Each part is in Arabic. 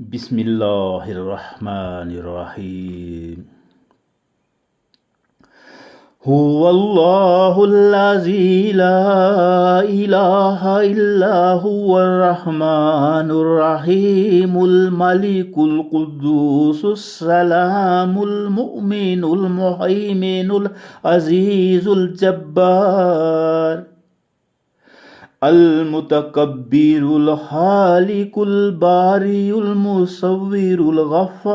بسم الله الرحمن الرحيم. هو الله الذي لا إله إلا هو الرحمن الرحيم الملك القدوس السلام المؤمن المهيمن العزيز الجبار المتكبر الخالق الباري المصور الغفار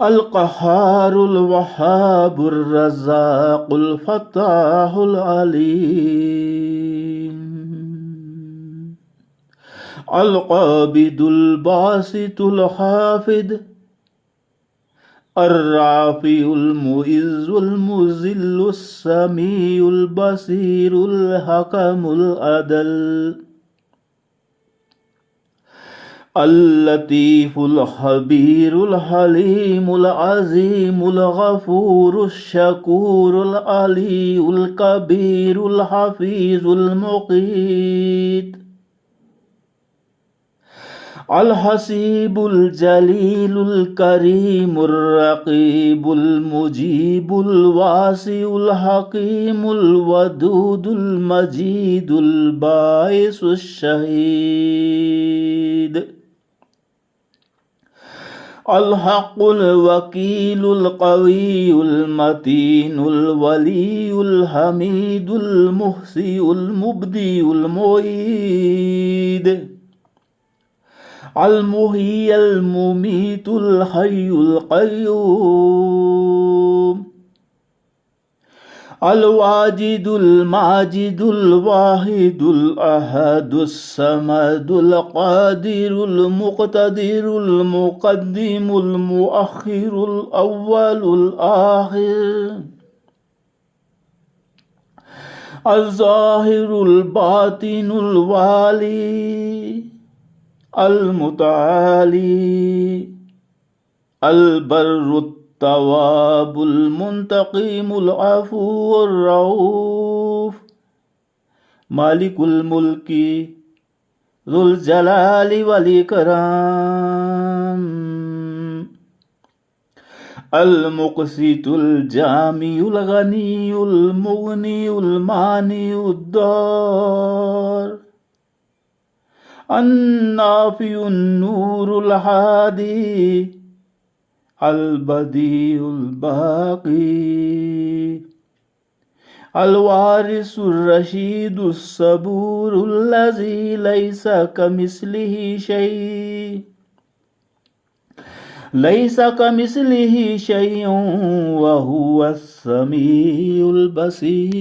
القهار الوهاب الرزاق الفتاح العليم القابض الباسط الحافظ الرافع المعز المذل السميع البصير الحكم العدل اللطيف الخبير الحليم العظيم الغفور الشكور العلي الكبير الحفيظ المقيت الحسيب الجليل الكريم الرقيب المجيب الواسع الحكيم الودود المجيد الباعث الشهيد الحق الوكيل القوي المتين الولي الحميد المحصي المبدي المعيد المحيي المميت الحي القيوم الواجد الماجد الواحد الأحد الصمد القادر المقتدر المقدم المؤخر الأول الآخر الظاهر الباطن الوالي المتعالي البر التواب المنتقم العفو الرؤوف مالك الملك ذو الجلال والإكرام المقسط الجامع الغني المغني المانع الضار النافع النور الهادي البديع الباقي الوارث الرشيد الصبور الذي ليس كمثله شيء وهو السميع البصير.